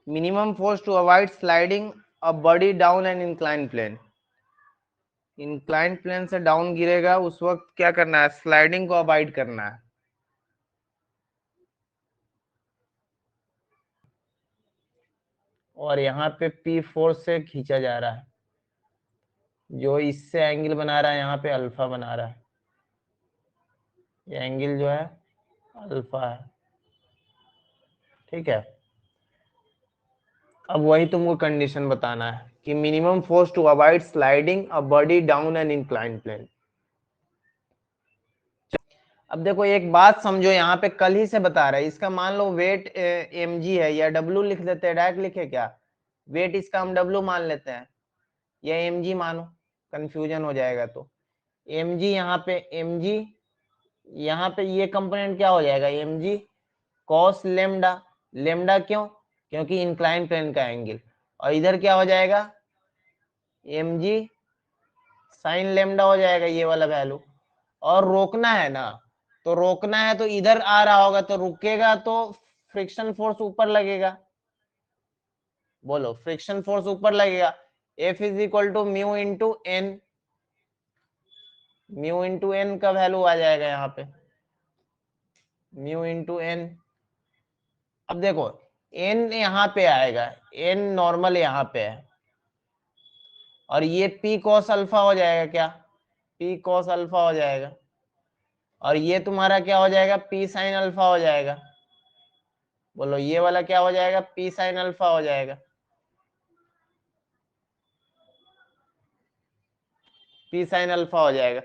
Minimum force to avoid sliding a body down an incline plane. Incline plane से down गिरेगा उस वक्त क्या करना है, स्लाइडिंग को अवॉइड करना है। और यहाँ पे P फोर्स से खींचा जा रहा है, जो इससे एंगल बना रहा है, यहाँ पे अल्फा बना रहा है, ये एंगल जो है अल्फा है, ठीक है। अब वही तुमको कंडीशन बताना है कि minimum force to avoid sliding a body down an incline plane. अब देखो एक बात समझो, यहाँ पे कल ही से बता रहा है, इसका मान लो वेट mg है, या w लिख देते हैं, डायरेक्ट लिखे क्या, वेट इसका हम w मान लेते हैं या mg मानो, कंफ्यूजन हो जाएगा। तो mg यहाँ पे mg, यहाँ पे ये कंपोनेंट क्या हो जाएगा, mg cos लेमडा। लेमडा क्यों, क्योंकि इंक्लाइन प्लेन का एंगल। और इधर क्या हो जाएगा, mg साइन लेमडा हो जाएगा, ये वाला वैल्यू। और रोकना है ना, तो रोकना है तो इधर आ रहा होगा, तो रुकेगा तो फ्रिक्शन फोर्स ऊपर लगेगा। बोलो, फ्रिक्शन फोर्स ऊपर लगेगा। F is equal to mu into N, mu into N का वैल्यू आ जाएगा यहाँ पे, म्यू इंटू एन। अब देखो एन यहाँ पे आएगा, एन नॉर्मल यहाँ पे है, और ये पी कॉस अल्फा हो जाएगा, क्या पी कॉस अल्फा हो जाएगा, और ये तुम्हारा क्या हो जाएगा, पी साइन अल्फा हो जाएगा। बोलो ये वाला क्या हो जाएगा, पी साइन अल्फा हो जाएगा, पी साइन अल्फा हो जाएगा।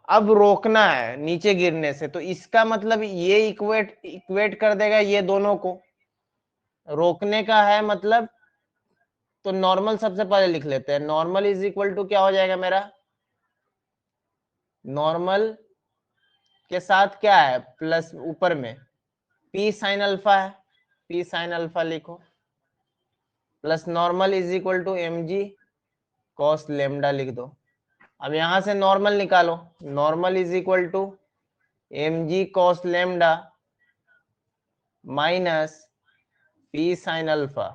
अब रोकना है नीचे गिरने से, तो इसका मतलब ये इक्वेट इक्वेट कर देगा ये दोनों को। रोकने का है मतलब, तो नॉर्मल सबसे पहले लिख लेते हैं। नॉर्मल इज इक्वल टू क्या हो जाएगा मेरा, नॉर्मल के साथ क्या है प्लस, ऊपर में पी साइन अल्फा है, पी साइन अल्फा लिखो, plus normal is equal to M G cos lambda लिख दो। अब यहां से नॉर्मल निकालो, normal is equal to M G cos lambda minus P sine alpha,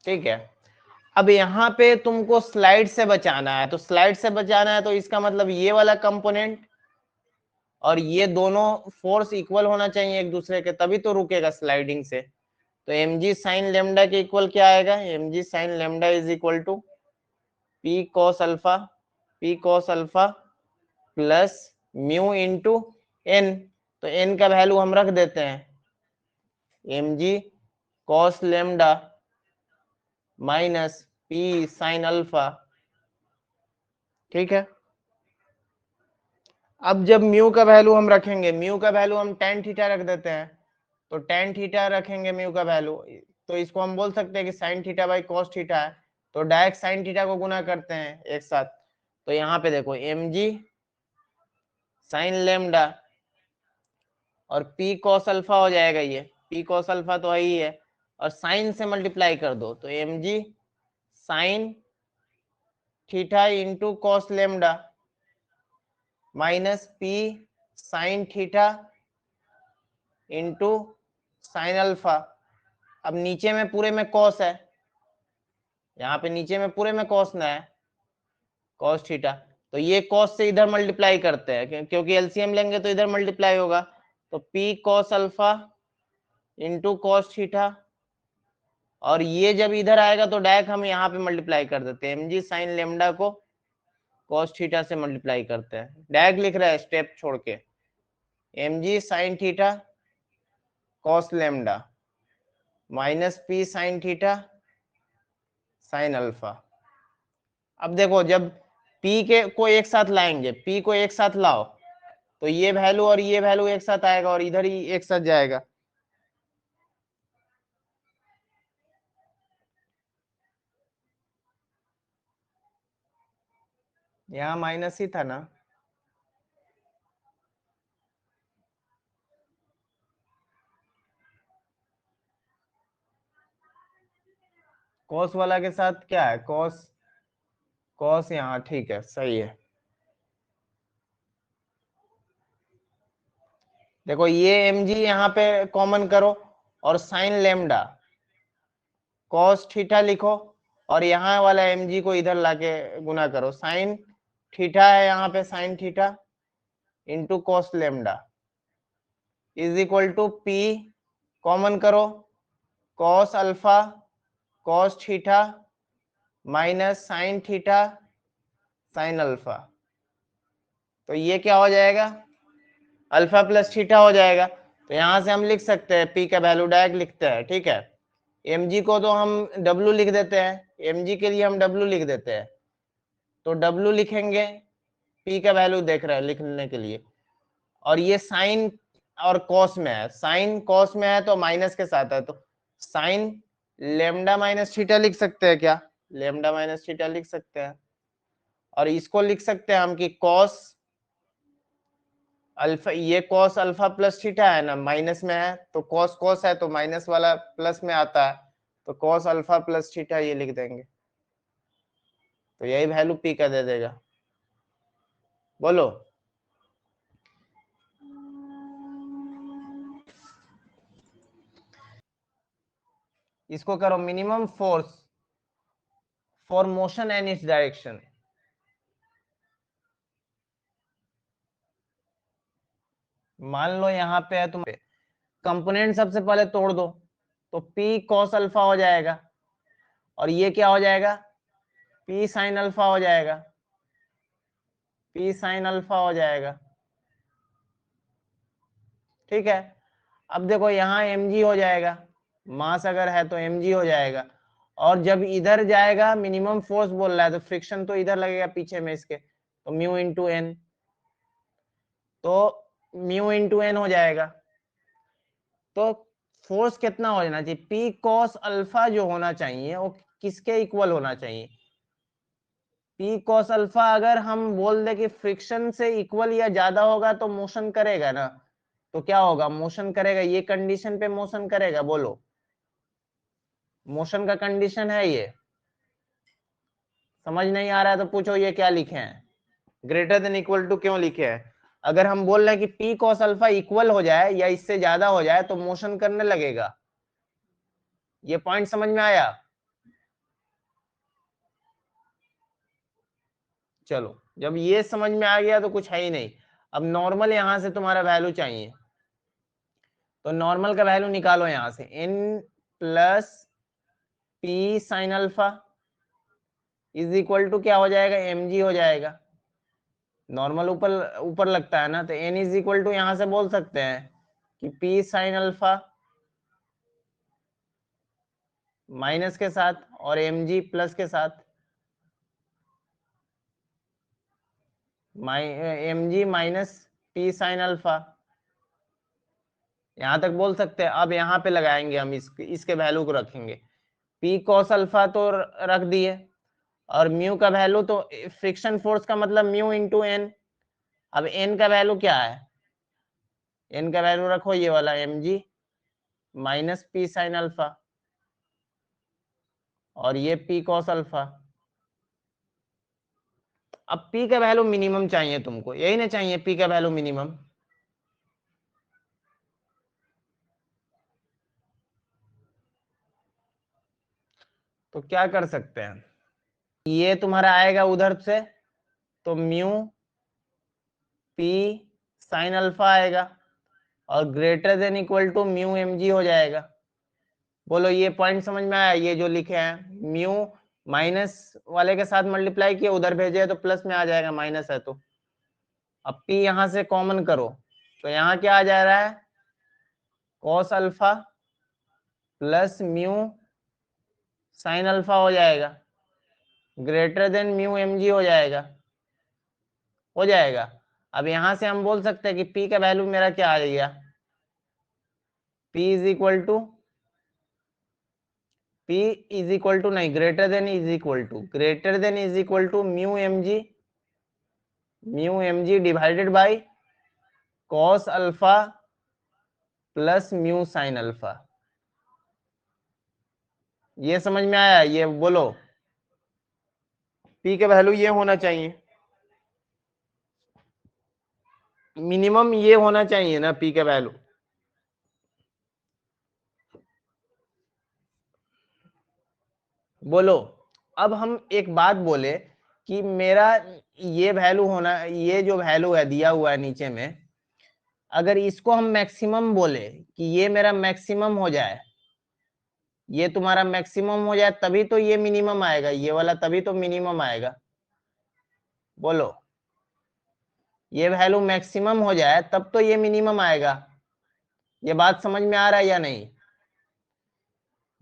ठीक है। अब यहाँ पे तुमको स्लाइड से बचाना है, तो स्लाइड से बचाना है तो इसका मतलब ये वाला कंपोनेंट और ये दोनों फोर्स इक्वल होना चाहिए एक दूसरे के, तभी तो रुकेगा स्लाइडिंग से। तो एम जी साइन लेमडा के इक्वल क्या आएगा, M G sine lambda is equal to P cos alpha, P cos alpha plus mu into N. तो एन का वैल्यू हम रख देते हैं, M G cos lambda minus P sine alpha, ठीक है। अब जब म्यू का वैल्यू हम रखेंगे, म्यू का वैल्यू हम टेन थीटा रख देते हैं, तो टेन थीटा रखेंगे म्यू का वैल्यू, तो इसको हम बोल सकते हैं कि sign theta by cos theta है, तो डायरेक्ट साइन थीटा को गुना करते हैं एक साथ। तो यहाँ पे देखो एम जी साइन लेमडा और पी कॉस अल्फा हो जाएगा, ये पी कॉस अल्फा तो है ही है, और साइन से मल्टीप्लाई कर दो, तो M G sine theta into cos lambda minus P sine theta into sine alpha. अब नीचे में पूरे में कॉस है, यहाँ पे नीचे में पूरे में कॉस ना है, कॉस थीटा, तो ये कॉस से इधर मल्टीप्लाई करते हैं, क्योंकि एलसीएम लेंगे तो इधर मल्टीप्लाई होगा, तो P cos alpha into cos theta, और ये जब इधर आएगा तो डायरेक्ट हम यहाँ पे मल्टीप्लाई कर देते हैं, एम जी साइन लेमडा को कॉस थीटा से मल्टीप्लाई करते हैं, डायरेक्ट लिख रहा है स्टेप छोड़ के, M G sine theta cos lambda minus P sine theta sine alpha. अब देखो जब P के को एक साथ लाएंगे, P को एक साथ लाओ, तो ये वैल्यू और ये वैल्यू एक साथ आएगा और इधर ही एक साथ जाएगा। यहाँ माइनस ही था ना, कॉस वाला के साथ क्या है, कॉस, कॉस यहाँ, ठीक है सही है। देखो ये mg यहाँ पे कॉमन करो, और साइन लेमडा कॉस थीटा लिखो, और यहाँ वाला mg को इधर लाके गुना करो, साइन थीटा है यहाँ पे, sine theta into cos lambda is equal to P, common करो, cos alpha cos theta minus sine theta sine alpha. तो ये क्या हो जाएगा, अल्फा प्लस थीटा हो जाएगा। तो यहां से हम लिख सकते हैं पी का वैल्यू डायरेक्ट लिखते हैं, ठीक है। mg को तो हम w लिख देते हैं, mg के लिए हम w लिख देते हैं, तो w लिखेंगे, p का वैल्यू देख रहे हैं लिखने के लिए। और ये साइन और कॉस में है, साइन कॉस में है तो माइनस के साथ है, तो साइन लेमडा माइनस थीटा लिख सकते हैं क्या, लेमडा माइनस थीटा लिख सकते हैं। और इसको लिख सकते हैं हम कि कॉस अल्फा, ये कॉस अल्फा प्लस थीटा है ना, माइनस में है, तो कॉस कॉस है तो माइनस वाला प्लस में आता है, तो कॉस अल्फा प्लस थीटा ये लिख देंगे, तो यही वैल्यू पी का दे देगा। बोलो, इसको करो minimum force for motion and its direction. मान लो यहाँ पे है, तुम कंपोनेंट सबसे पहले तोड़ दो, तो पी कॉस अल्फा हो जाएगा, और ये क्या हो जाएगा, पी साइन अल्फा हो जाएगा, पी साइन अल्फा हो जाएगा, ठीक है। अब देखो यहाँ mg हो जाएगा, मास अगर है तो mg हो जाएगा, और जब इधर जाएगा मिनिमम फोर्स बोल रहा है, तो फ्रिक्शन तो इधर लगेगा पीछे में इसके, तो म्यू इंटू एन, तो म्यू इंटू एन हो जाएगा। तो फोर्स कितना हो जाना चाहिए, पी कॉस अल्फा जो होना चाहिए वो किसके इक्वल होना चाहिए, पी कॉस अल्फा अगर हम बोल दे कि फ्रिक्शन से इक्वल या ज्यादा होगा तो मोशन करेगा ना, तो क्या होगा, मोशन करेगा, ये कंडीशन पे मोशन करेगा, बोलो, मोशन का कंडीशन है ये। समझ नहीं आ रहा है तो पूछो ये क्या लिखे हैं, ग्रेटर देन इक्वल टू क्यों लिखे हैं। अगर हम बोल रहे हैं कि पी कॉस अल्फा इक्वल हो जाए या इससे ज्यादा हो जाए तो मोशन करने लगेगा, ये पॉइंट समझ में आया। चलो, जब ये समझ में आ गया तो कुछ है ही नहीं। अब नॉर्मल यहां से तुम्हारा वैल्यू चाहिए, तो नॉर्मल का वैल्यू निकालो यहां से, n plus P sine alpha is equal to क्या हो जाएगा, mg हो जाएगा। नॉर्मल ऊपर ऊपर लगता है ना, तो n इज इक्वल टू यहां से बोल सकते हैं कि p साइन अल्फा माइनस के साथ और mg प्लस के साथ, mg minus p sine alpha, यहां तक बोल सकते हैं। अब यहाँ पे लगाएंगे हम इसके वैल्यू को रखेंगे, p कॉस अल्फा तो रख दिए, और म्यू का वैल्यू तो फ्रिक्शन फोर्स का मतलब म्यू इंटू एन। अब एन का वैल्यू क्या है, एन का वैल्यू रखो ये वाला mg minus P sine alpha, और ये पी कॉस अल्फा। अब p का वैल्यू मिनिमम चाहिए तुमको, यही ना चाहिए, p का वैल्यू मिनिमम। तो क्या कर सकते हैं, ये तुम्हारा आएगा उधर से, तो म्यू पी साइन अल्फा आएगा, और greater than equal to mu mg हो जाएगा। बोलो ये पॉइंट समझ में आया, ये जो लिखे हैं म्यू माइनस वाले के साथ मल्टीप्लाई किया, उधर भेजे तो प्लस में आ जाएगा, माइनस है तो। अब p यहां से कॉमन करो, तो यहाँ क्या आ जा रहा है, cos alpha plus mu sine alpha हो जाएगा, ग्रेटर देन म्यू mg हो जाएगा, हो जाएगा। अब यहां से हम बोल सकते हैं कि p का वैल्यू मेरा क्या आ गया, p is equal to, p is equal to नहीं, greater than is equal to, greater than is equal to mu mg divided by cos alpha plus mu sine alpha. ये समझ में आया, ये बोलो, p का वैल्यू ये होना चाहिए, मिनिमम ये होना चाहिए ना p का वैल्यू। बोलो। अब हम एक बात बोले कि मेरा ये वैल्यू होना, ये जो वैल्यू है दिया हुआ है नीचे में, अगर इसको हम मैक्सिमम बोले कि ये मेरा मैक्सिमम हो जाए, ये तुम्हारा मैक्सिमम हो जाए, तभी तो ये मिनिमम आएगा, ये वाला तभी तो मिनिमम आएगा। बोलो, ये वैल्यू मैक्सिमम हो जाए तब तो ये मिनिमम आएगा। ये बात समझ में आ रहा है या नहीं?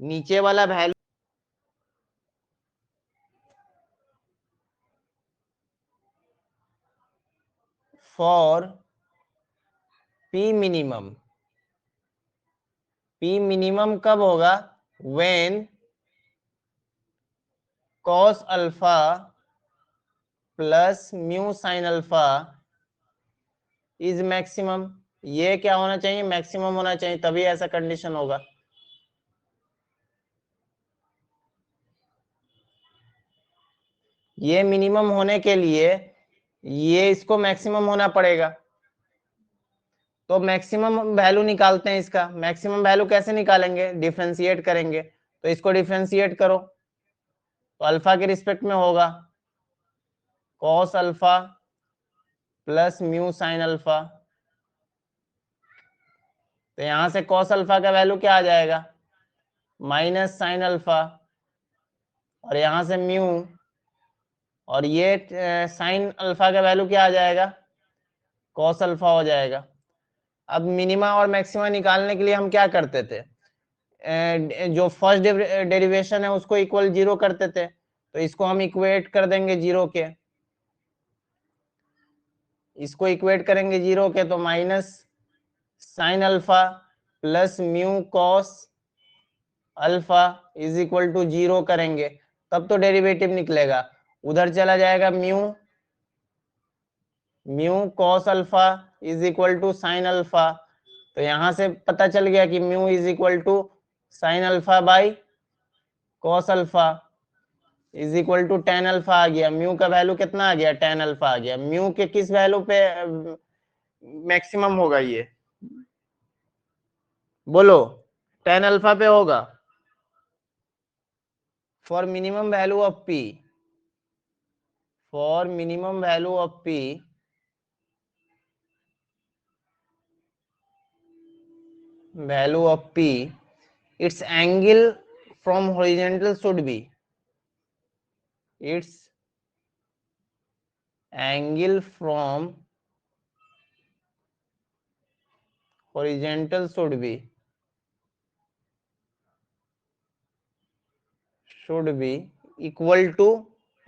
नीचे वाला value for P minimum, P minimum कब होगा? When cos alpha plus mu sine alpha is maximum. ये क्या होना चाहिए? मैक्सिमम होना चाहिए, तभी ऐसा कंडीशन होगा। ये मिनिमम होने के लिए ये इसको मैक्सिमम होना पड़ेगा। तो मैक्सिमम वैल्यू निकालते हैं इसका। मैक्सिमम वैल्यू कैसे निकालेंगे? डिफरेंशिएट करेंगे। तो इसको डिफरेंशिएट करो, तो अल्फा के रिस्पेक्ट में होगा cos alpha plus mu sine alpha. तो यहां से कॉस अल्फा का वैल्यू क्या आ जाएगा? माइनस साइन अल्फा, और यहां से म्यू, और ये साइन अल्फा का वैल्यू क्या आ जाएगा? कॉस अल्फा हो जाएगा। अब मिनिमा और मैक्सिमा निकालने के लिए हम क्या करते थे? जो फर्स्ट डेरिवेशन है उसको इक्वल 0 करते थे, तो इसको हम इक्वेट कर देंगे 0 के, इसको इक्वेट करेंगे 0 के, तो minus sine alpha plus mu cos alpha is equal to 0 करेंगे, तब तो डेरिवेटिव निकलेगा। उधर चला जाएगा mu, mu cos alpha is equal to sine alpha, तो यहां से पता चल गया कि mu is equal to sine alpha by cos alpha is equal to tan alpha आ गया। म्यू का वैल्यू कितना आ गया? टेन अल्फा आ गया। म्यू के किस वैल्यू पे मैक्सिमम होगा ये? बोलो, टेन अल्फा पे होगा। For minimum value of P, for minimum value of P value of p, its angle from horizontal should be, its angle from horizontal should be equal to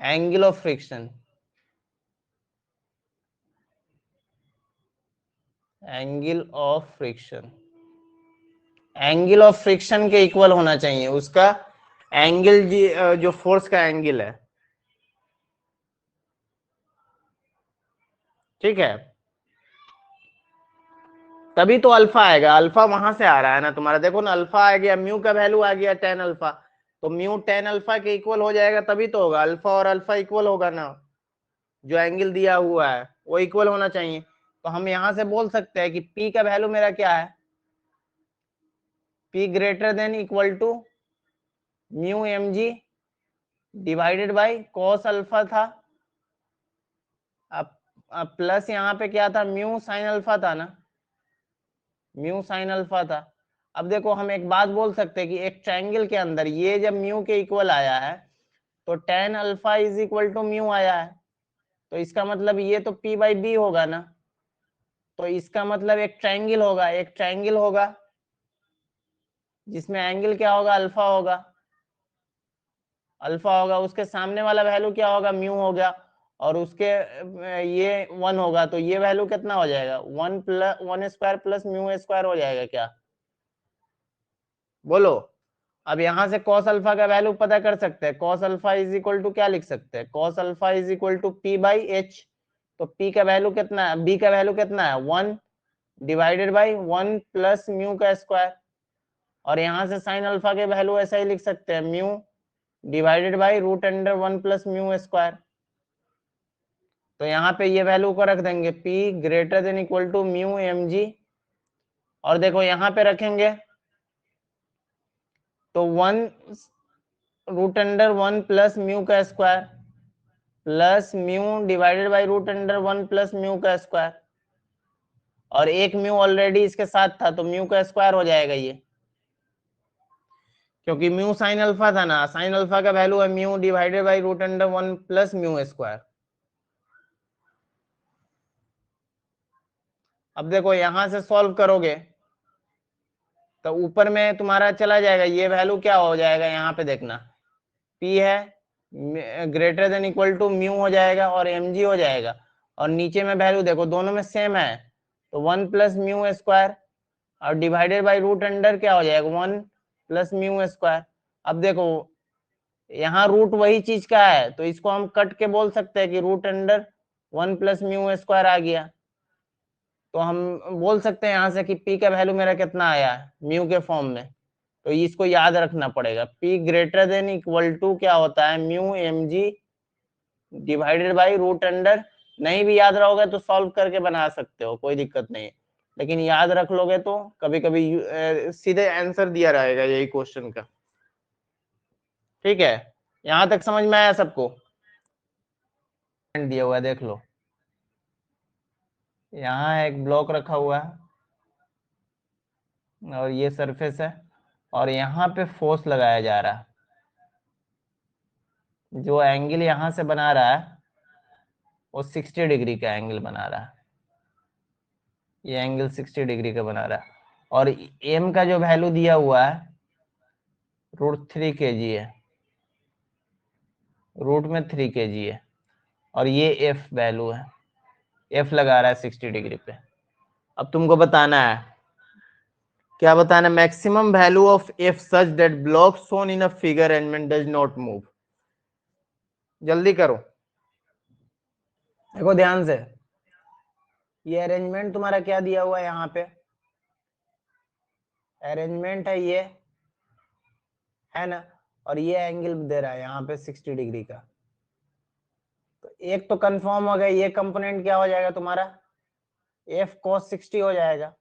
angle of friction, angle of friction, angle of friction के equal होना चाहिए उसका angle, जो force का angle है। ठीक है, तभी तो अल्फा आएगा। अल्फा वहां से आ रहा है ना तुम्हारा, देखो ना, अल्फा आ गया, म्यू का वैल्यू आ गया टेन अल्फा, तो म्यू टेन अल्फा के इक्वल हो जाएगा, तभी तो होगा। अल्फा और अल्फा इक्वल होगा ना, जो एंगल दिया हुआ है वो इक्वल होना चाहिए। तो हम यहां से बोल सकते हैं कि P का वैल्यू मेरा क्या है? P greater than equal to mu M G divided by cos alpha था, अब प्लस यहाँ पे क्या था? म्यू साइन अल्फा था ना, म्यू साइन अल्फा था। अब देखो, हम एक बात बोल सकते हैं कि एक ट्रायंगल के अंदर ये जब म्यू के इक्वल आया है तो tan alpha is equal to mu आया है, तो इसका मतलब ये तो P बाई बी होगा ना। तो इसका मतलब एक ट्रायंगल होगा, एक ट्रायंगल होगा जिसमें एंगल क्या होगा? अल्फा होगा, अल्फा होगा। उसके सामने वाला वैल्यू क्या होगा? म्यू हो गया, और उसके ये 1 होगा, तो ये वैल्यू कितना हो जाएगा? 1 स्क्वायर प्लस म्यू स्क्वायर हो जाएगा क्या? बोलो। अब यहां से cos अल्फा का वैल्यू पता कर सकते हैं। cos alpha is equal to क्या लिख सकते हैं? cos alpha is equal to P by H. तो P का वैल्यू कितना है? B का वैल्यू कितना है? 1 डिवाइडेड बाई 1 प्लस म्यू का स्क्वायर, और यहां से साइन अल्फा के वैल्यू ऐसा ही लिख सकते हैं, mu divided by root under 1 plus mu square. तो यहाँ पे ये वैल्यू को रख देंगे, P greater than equal to mu M G, और देखो यहाँ पे रखेंगे तो 1 रूट अंडर 1 प्लस म्यू का square plus mu divided by root under 1 plus mu का स्क्वायर, और एक म्यू ऑलरेडी इसके साथ था तो म्यू का स्क्वायर हो जाएगा ये, क्योंकि म्यू साइन अल्फा था ना, साइन अल्फा का वैल्यू है mu divided by root under 1 plus mu square. अब देखो यहां से सॉल्व करोगे तो ऊपर में तुम्हारा चला जाएगा, ये वैल्यू क्या हो जाएगा यहाँ पे देखना, P है greater than equal to mu हो जाएगा और mg हो जाएगा, और नीचे में वैल्यू देखो दोनों में सेम है तो 1 प्लस म्यू स्क्वायर और डिवाइडेड बाई रूट अंडर क्या हो जाएगा 1 प्लस म्यू स्क्वायर। अब देखो यहाँ रूट वही चीज का है तो इसको हम कट के बोल सकते हैं कि root under 1 plus mu square आ गया, तो हम बोल सकते हैं यहाँ से कि P का वैल्यू मेरा कितना आया है म्यू के फॉर्म में, तो इसको याद रखना पड़ेगा। P greater than equal to क्या होता है mu mg divided by root under, नहीं भी याद रहोगे तो सॉल्व करके बना सकते हो, कोई दिक्कत नहीं है, लेकिन याद रख लोगे तो कभी कभी सीधे आंसर दिया रहेगा यही क्वेश्चन का। ठीक है, यहां तक समझ में आया सबको? दिया हुआ है देख लो, यहाँ एक ब्लॉक रखा हुआ है और ये सरफेस है और यहाँ पे फोर्स लगाया जा रहा है, जो एंगल यहाँ से बना रहा है वो 60 डिग्री का एंगल बना रहा है, ये एंगल 60 डिग्री का बना रहा है, और m का जो वैल्यू दिया हुआ है √3 kg है, रूट में 3 kg है, और ये f वैल्यू है, f लगा रहा है 60 डिग्री पे। अब तुमको बताना है, क्या बताना, maximum value of f such that block shown in a figure element does not move. जल्दी करो, देखो ध्यान से, ये अरेंजमेंट तुम्हारा क्या दिया हुआ है, यहाँ पे अरेंजमेंट है ये, है ना, और ये एंगल दे रहा है यहाँ पे 60 डिग्री का, तो एक तो कंफर्म हो गया, ये कंपोनेंट क्या हो जाएगा तुम्हारा f cos 60 हो जाएगा,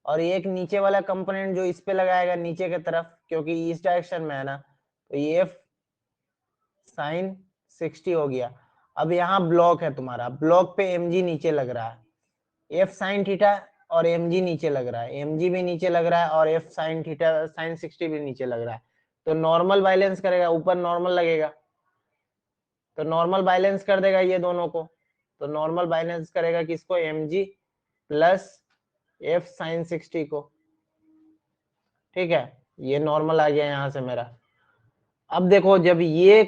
और एक नीचे वाला कंपोनेंट जो इस पे लगाएगा नीचे की तरफ क्योंकि इस डायरेक्शन में है ना, तो ये f sin 60 हो गया। अब यहाँ ब्लॉक है तुम्हारा, ब्लॉक पे mg नीचे लग रहा है, f sin थीटा और mg नीचे लग रहा है, mg भी नीचे लग रहा है और f sin थीटा sin 60 भी नीचे लग रहा है, तो नॉर्मल बैलेंस करेगा, ऊपर नॉर्मल लगेगा तो नॉर्मल बैलेंस कर देगा ये दोनों को, तो नॉर्मल बैलेंस करेगा किसको, mg प्लस f sin 60 को। ठीक है, ये नॉर्मल आ गया यहाँ से मेरा। अब देखो जब ये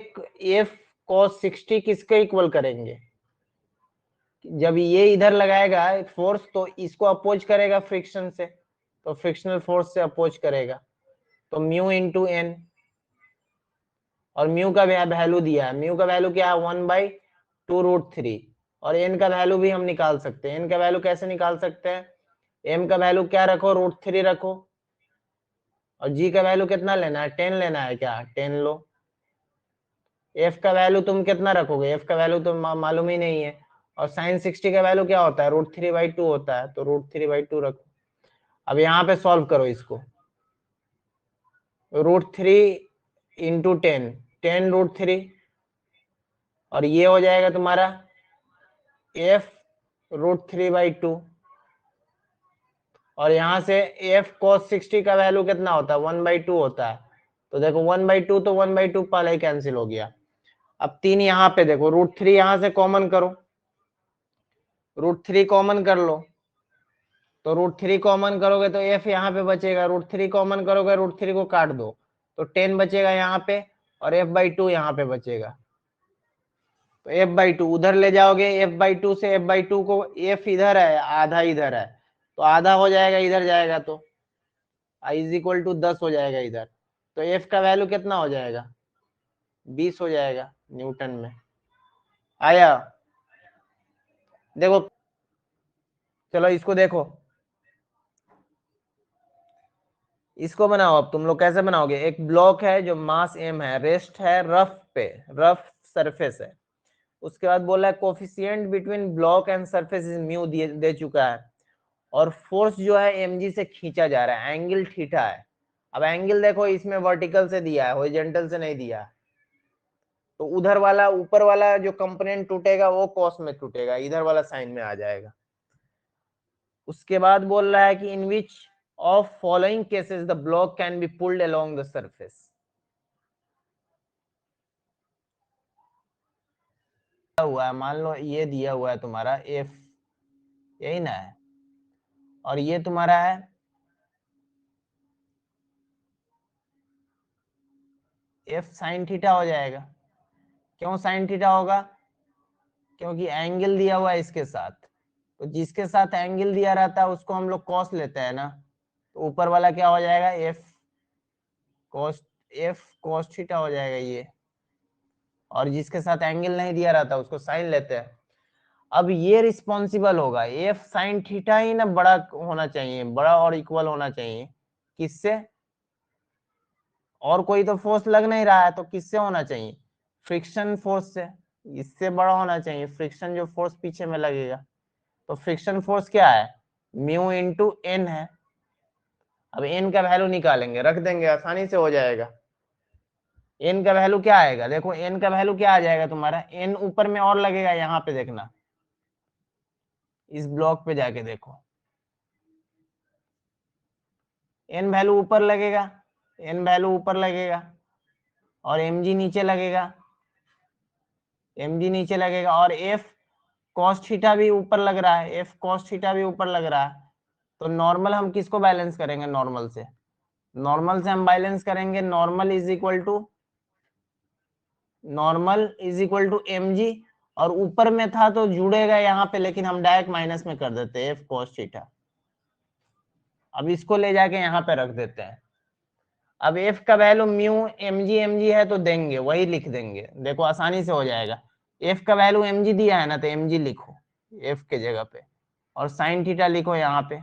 f cos 60 किसके इक्वल करेंगे, जब ये इधर लगाएगा फोर्स तो इसको अपोज करेगा फ्रिक्शन से, तो फ्रिक्शनल फोर्स से अपोज करेगा, तो म्यू इंटू एन, और म्यू का वैल्यू दिया है, म्यू का वैल्यू क्या है 1/2√3, और एन का वैल्यू भी हम निकाल सकते हैं। एन का वैल्यू कैसे निकाल सकते हैं, एम का वैल्यू क्या रखो √3 रखो, और जी का वैल्यू कितना लेना है 10 लेना है, क्या 10 लो। एफ का वैल्यू तुम कितना रखोगे, एफ का वैल्यू तो मालूम ही नहीं है, और sin 60 का वैल्यू क्या होता है √3/2 होता है, तो √3/2 रखो। अब यहाँ पे सॉल्व करो इसको, √3 इंटू 10, 10√3, और ये हो जाएगा तुम्हारा f √3/2, और यहाँ से f cos 60 का वैल्यू कितना होता है 1/2 होता है, तो देखो 1/2 तो 1/2 पहले ही कैंसिल हो गया। अब 3 यहाँ पे देखो, √3 यहाँ से कॉमन करो, √3 कॉमन कर लो, तो √3 कॉमन करोगे तो f यहाँ पे बचेगा, √3 कॉमन करोगे √3 को काट दो तो 10 बचेगा यहाँ पे, और f/2 यहाँ पे बचेगा, तो f/2 उधर ले जाओगे, f/2 से f/2 को, f इधर है आधा इधर है, तो आधा हो जाएगा इधर जाएगा तो i = 10 हो जाएगा इधर, तो f का वैल्यू कितना हो जाएगा 20 हो जाएगा न्यूटन में। आया, देखो चलो इसको देखो, इसको बनाओ। अब तुम लोग कैसे बनाओगे, एक ब्लॉक है जो मास m है, रेस्ट है रफ पे, रफ सरफेस है, उसके बाद बोला है coefficient between block and surface is mu दे चुका है, और फोर्स जो है mg से खींचा जा रहा है, एंगल थीटा है, अब एंगल देखो इसमें वर्टिकल से दिया है, हॉरिजॉन्टल से नहीं दिया है, तो उधर वाला ऊपर वाला जो कंपोनेंट टूटेगा वो कॉस में टूटेगा, इधर वाला साइन में आ जाएगा। उसके बाद बोल रहा है कि in which of following cases the block can be pulled along the surface. हुआ है, मान लो ये दिया हुआ है तुम्हारा एफ, यही ना है, और ये तुम्हारा है एफ साइन थीटा हो जाएगा। क्यों साइन थीटा होगा? क्योंकि एंगल दिया हुआ है इसके साथ, तो जिसके साथ एंगल दिया रहता है उसको हम लोग कॉस लेते हैं ना, तो ऊपर वाला क्या हो जाएगा एफ कॉस थीटा हो जाएगा ये, और जिसके साथ एंगल नहीं दिया रहता उसको साइन लेते हैं। अब ये रिस्पॉन्सिबल होगा, एफ साइन थीटा ही ना बड़ा होना चाहिए, बड़ा और इक्वल होना चाहिए किससे? और कोई तो फोर्स लग नहीं रहा है, तो किससे होना चाहिए? फ्रिक्शन फोर्स से। इससे बड़ा होना चाहिए फ्रिक्शन जो फोर्स पीछे में लगेगा। तो फ्रिक्शन फोर्स क्या है? म्यू इंटू एन है। अब एन का वैल्यू निकालेंगे, रख देंगे, आसानी से हो जाएगा। एन का वैल्यू क्या आएगा? देखो एन का वैल्यू क्या आ जाएगा तुम्हारा, एन ऊपर में और लगेगा, यहाँ पे देखना, इस ब्लॉक पे जाके देखो, एन वैल्यू ऊपर लगेगा, एन वैल्यू ऊपर लगेगा, और mg नीचे लगेगा, mg नीचे लगेगा, और f cos थीटा भी ऊपर लग रहा है, f cos थीटा भी ऊपर लग रहा है। तो नॉर्मल हम किसको बैलेंस करेंगे? नॉर्मल से। नॉर्मल से हम बैलेंस करेंगे, normal is equal to mg, और ऊपर में था तो जुड़ेगा यहाँ पे, लेकिन हम डायरेक्ट माइनस में कर देते हैं f cos थीटा। अब इसको ले जाके यहाँ पे रख देते हैं। अब f का वैल्यू म्यू mg है तो देंगे, वही लिख देंगे, देखो आसानी से हो जाएगा। f का वैल्यू mg दिया है ना, तो mg लिखो f के जगह पे, और साइन थीटा लिखो यहाँ पे,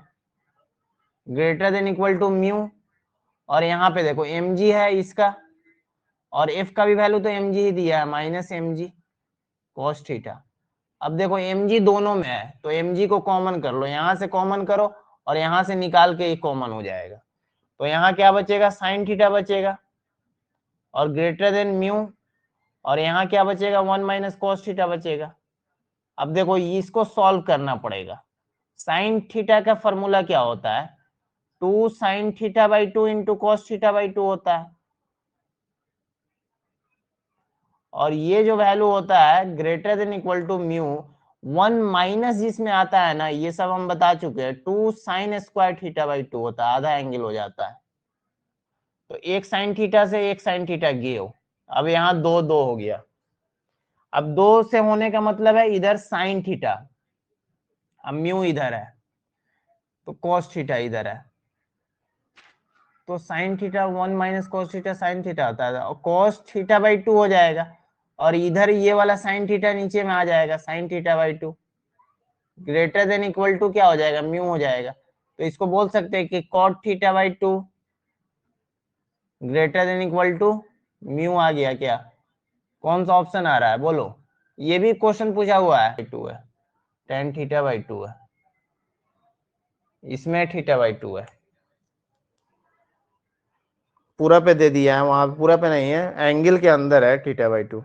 greater than equal to mu, और यहाँ पे देखो mg है इसका, और f का भी वैल्यू तो mg ही दिया है, माइनस mg cos थीटा। अब देखो mg दोनों में है, तो mg को कॉमन कर लो, यहाँ से कॉमन करो और यहाँ से निकाल के कॉमन हो जाएगा। तो यहाँ क्या बचेगा? साइन थीटा बचेगा, और ग्रेटर देन म्यू, और यहाँ क्या बचेगा? 1 माइनस कॉस थीटा बचेगा। अब देखो इसको सॉल्व करना पड़ेगा। साइन थीटा का फॉर्मूला क्या होता है? 2 sine theta by 2 into cos theta by 2 होता है, और ये जो वैल्यू होता है greater than equal to mu 1 minus जिसमें आता है ना, ये सब हम बता चुके हैं, 2 साइन स्क्वायर थीटा बाई 2 होता है, आधा एंगल हो जाता है। तो एक साइन थीटा से एक साइन थीटा गए, अब यहाँ 2 2 हो गया। अब 2 से होने का मतलब है इधर साइन थीटा, अब म्यू इधर है तो कॉस थीटा इधर है, तो sine theta 1 minus cos theta sine theta होता है, और कॉस थीटा बाई 2 हो जाएगा, और इधर ये वाला साइन थीटा नीचे में आ जाएगा, sine theta by 2 greater than equal to क्या हो जाएगा? म्यू हो जाएगा। तो इसको बोल सकते हैं कि cot theta by 2 greater than equal to mu आ गया क्या? कौन सा ऑप्शन आ रहा है बोलो? ये भी क्वेश्चन पूछा हुआ है, 2 है, टेन थीटा बाई 2 है, इसमें थीटा बाई 2 है, पूरा पे दे दिया है, वहां पूरा पे नहीं है, एंगल के अंदर है थीटा बाई 2।